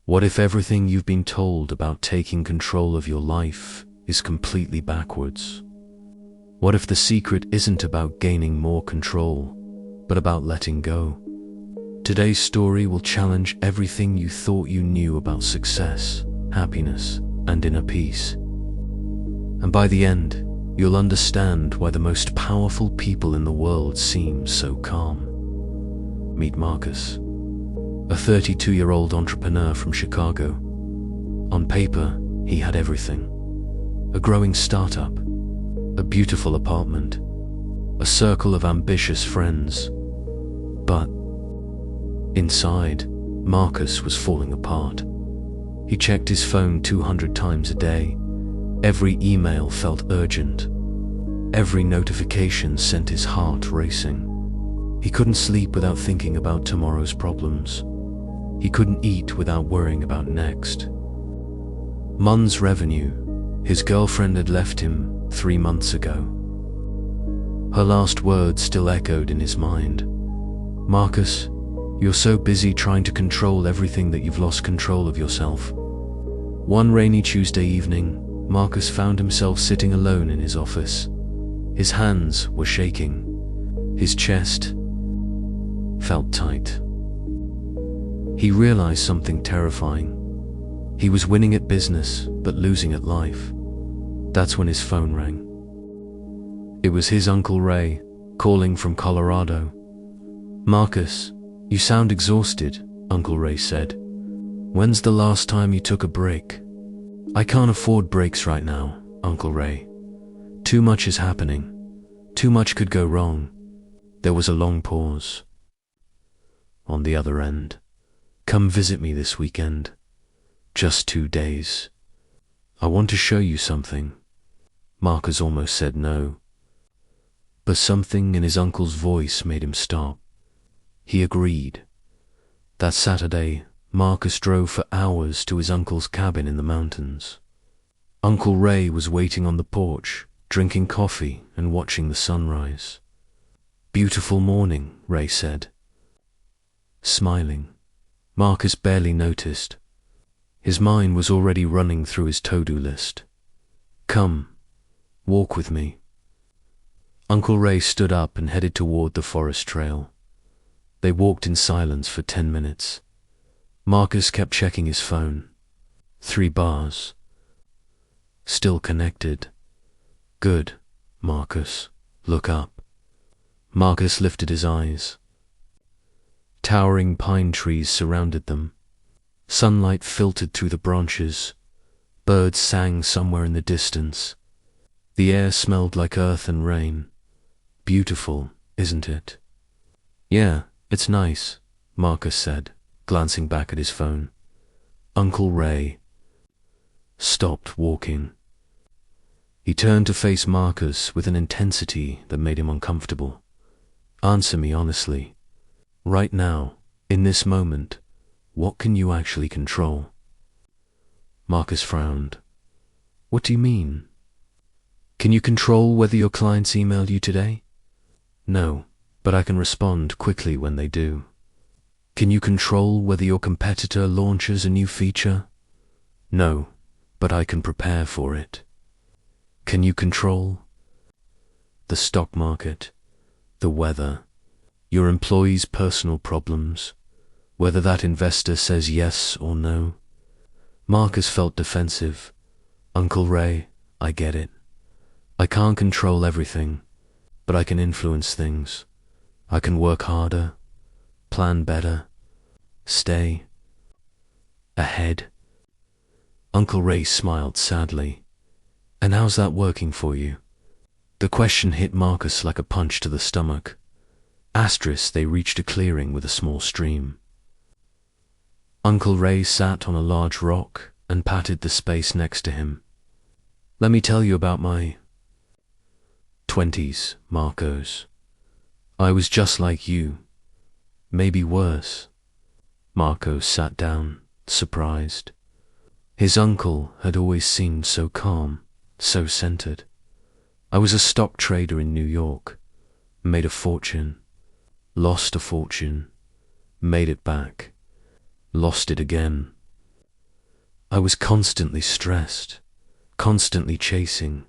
What if everything you've been told about taking control of your life is completely backwards? What if the secret isn't about gaining more control, but about letting go? Today's story will challenge everything you thought you knew about success, happiness, and inner peace. And by the end, you'll understand why the most powerful people in the world seem so calm. Meet Marcus, a 32-year-old entrepreneur from Chicago. On paper, he had everything: a growing startup, a beautiful apartment, a circle of ambitious friends. But inside, Marcus was falling apart. He checked his phone 200 times a day. Every email felt urgent. Every notification sent his heart racing. He couldn't sleep without thinking about tomorrow's problems. He couldn't eat without worrying about next. Months revenue. His girlfriend had left him 3 months ago. Her last words still echoed in his mind. "Marcus, you're so busy trying to control everything that you've lost control of yourself." One rainy Tuesday evening, Marcus found himself sitting alone in his office. His hands were shaking. His chest felt tight. He realized something terrifying. He was winning at business, but losing at life. That's when his phone rang. It was his Uncle Ray, calling from Colorado. "Marcus, you sound exhausted," Uncle Ray said. "When's the last time you took a break?" "I can't afford breaks right now, Uncle Ray. Too much is happening. Too much could go wrong." There was a long pause. On the other end, "Come visit me this weekend. Just 2 days. I want to show you something." Marcus almost said no. But something in his uncle's voice made him stop. He agreed. That Saturday, Marcus drove for hours to his uncle's cabin in the mountains. Uncle Ray was waiting on the porch, drinking coffee and watching the sunrise. "Beautiful morning," Ray said, smiling. Marcus barely noticed. His mind was already running through his to-do list. "Come, walk with me." Uncle Ray stood up and headed toward the forest trail. They walked in silence for 10 minutes. Marcus kept checking his phone. 3 bars. Still connected. "Good, Marcus. Look up." Marcus lifted his eyes. Towering pine trees surrounded them. Sunlight filtered through the branches. Birds sang somewhere in the distance. The air smelled like earth and rain. Beautiful, isn't it? "Yeah, it's nice," Marcus said, glancing back at his phone. Uncle Ray stopped walking. He turned to face Marcus with an intensity that made him uncomfortable. "Answer me honestly. Right now, in this moment, what can you actually control?" Marcus frowned. "What do you mean? Can you control whether your clients email you today?" "No, but I can respond quickly when they do." "Can you control whether your competitor launches a new feature?" "No, but I can prepare for it." "Can you control the stock market, the weather, your employees' personal problems, whether that investor says yes or no?" Marcus felt defensive. "Uncle Ray, I get it. I can't control everything, but I can influence things. I can work harder, plan better, stay ahead." Uncle Ray smiled sadly. "And how's that working for you?" The question hit Marcus like a punch to the stomach. They reached a clearing with a small stream. Uncle Ray sat on a large rock and patted the space next to him. "Let me tell you about my 20s, Marcos. I was just like you, maybe worse." Marcos sat down, surprised. His uncle had always seemed so calm, so centered. "I was a stock trader in New York, made a fortune, lost a fortune, made it back, lost it again. I was constantly stressed, constantly chasing,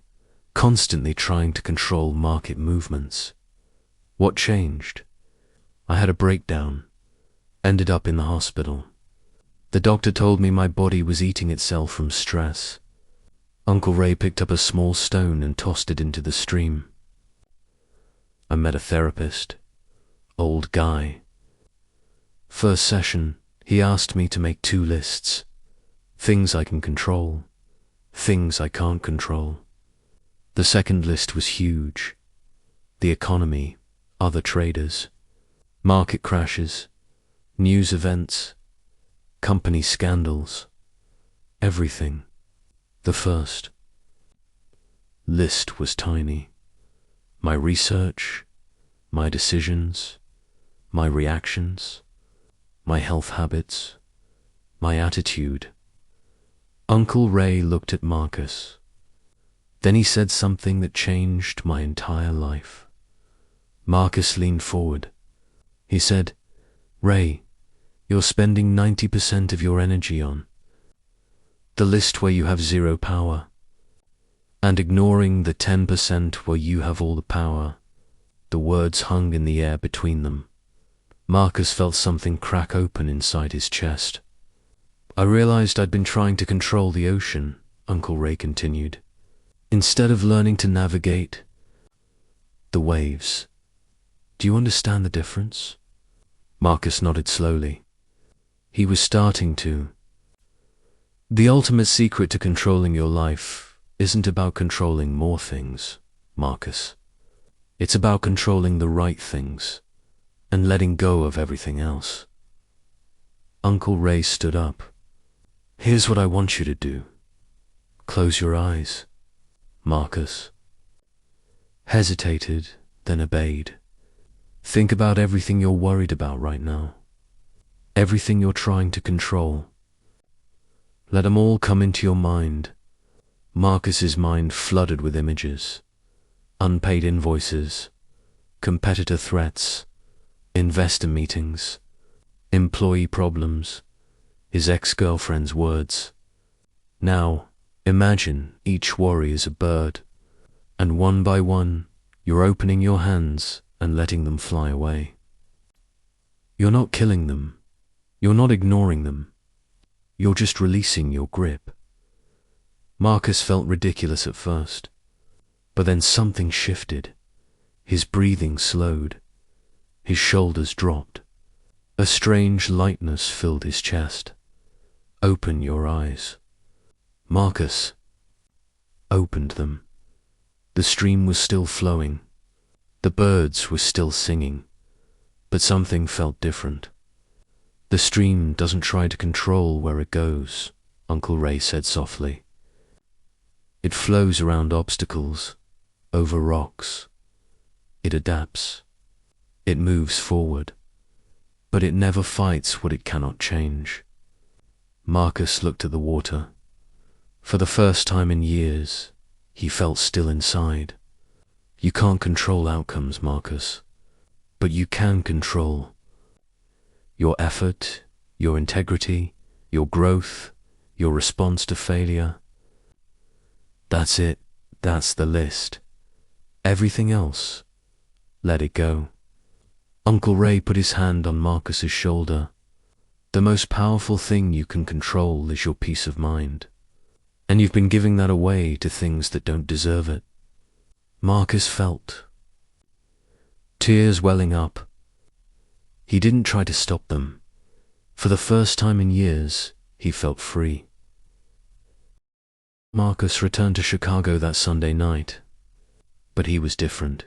constantly trying to control market movements. What changed? I had a breakdown, ended up in the hospital. The doctor told me my body was eating itself from stress. Uncle Ray picked up a small stone and tossed it into the stream. I met a therapist, old guy. First session, he asked me to make 2 lists. Things I can control, things I can't control. The second list was huge. The economy, other traders, market crashes, news events, company scandals, everything. The first list was tiny. My research, my decisions, my reactions, my health habits, my attitude. Uncle Ray looked at Marcus. Then he said something that changed my entire life. Marcus leaned forward. He said, "Ray, you're spending 90% of your energy on the list where you have 0 power, and ignoring the 10% where you have all the power." The words hung in the air between them. Marcus felt something crack open inside his chest. I realized I'd been trying to control the ocean, Uncle Ray continued, instead of learning to navigate the waves. Do you understand the difference? Marcus nodded slowly. He was starting to. The ultimate secret to controlling your life isn't about controlling more things, Marcus. It's about controlling the right things and letting go of everything else. Uncle Ray stood up. Here's what I want you to do. Close your eyes. Marcus hesitated, then obeyed. Think about everything you're worried about right now. Everything you're trying to control. Let them all come into your mind. Marcus's mind flooded with images. Unpaid invoices, competitor threats, investor meetings, employee problems, his ex-girlfriend's words. Now, imagine each worry is a bird, and one by one, you're opening your hands and letting them fly away. You're not killing them. You're not ignoring them. You're just releasing your grip. Marcus felt ridiculous at first, but then something shifted. His breathing slowed. His shoulders dropped. A strange lightness filled his chest. Open your eyes. Marcus opened them. The stream was still flowing. The birds were still singing, but something felt different. The stream doesn't try to control where it goes, Uncle Ray said softly. It flows around obstacles, over rocks. It adapts. It moves forward, but it never fights what it cannot change. Marcus looked at the water. For the first time in years, he felt still inside. You can't control outcomes, Marcus, but you can control your effort, your integrity, your growth, your response to failure. That's it. That's the list. Everything else, let it go. Uncle Ray put his hand on Marcus's shoulder. The most powerful thing you can control is your peace of mind. And you've been giving that away to things that don't deserve it. Marcus felt tears welling up. He didn't try to stop them. For the first time in years, he felt free. Marcus returned to Chicago that Sunday night, but he was different.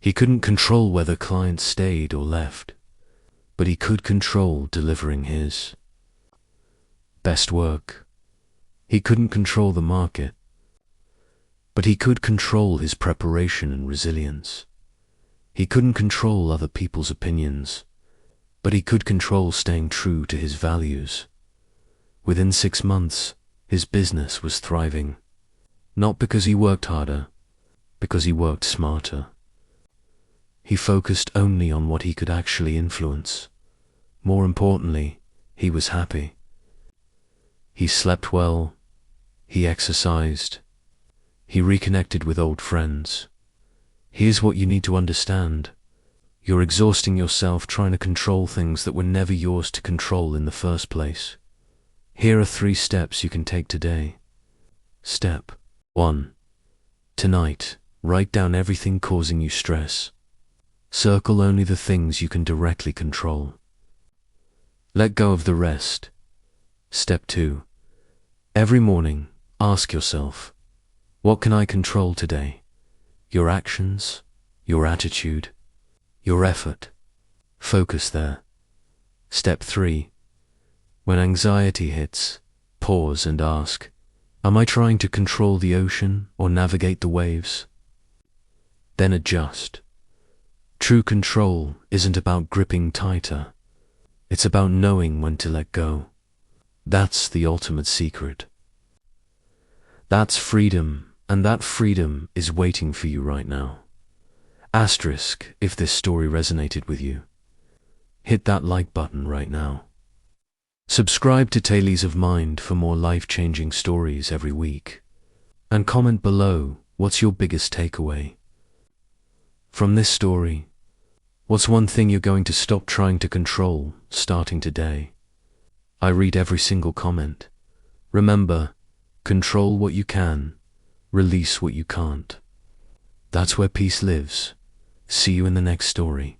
He couldn't control whether clients stayed or left, but he could control delivering his best work. He couldn't control the market, but he could control his preparation and resilience. He couldn't control other people's opinions, but he could control staying true to his values. Within 6 months, his business was thriving, not because he worked harder, because he worked smarter. He focused only on what he could actually influence. More importantly, he was happy. He slept well, he exercised, he reconnected with old friends. Here's what you need to understand. You're exhausting yourself trying to control things that were never yours to control in the first place. Here are 3 steps you can take today. Step 1. Tonight, write down everything causing you stress. Circle only the things you can directly control. Let go of the rest. Step 2. Every morning, ask yourself, what can I control today? Your actions, your attitude, your effort. Focus there. Step 3. When anxiety hits, pause and ask, am I trying to control the ocean or navigate the waves? Then adjust. True control isn't about gripping tighter. It's about knowing when to let go. That's the ultimate secret. That's freedom, and that freedom is waiting for you right now. Asterisk if this story resonated with you. Hit that like button right now. Subscribe to Tales of Mind for more life-changing stories every week. And comment below, what's your biggest takeaway from this story? What's one thing you're going to stop trying to control starting today? I read every single comment. Remember, control what you can, release what you can't. That's where peace lives. See you in the next story.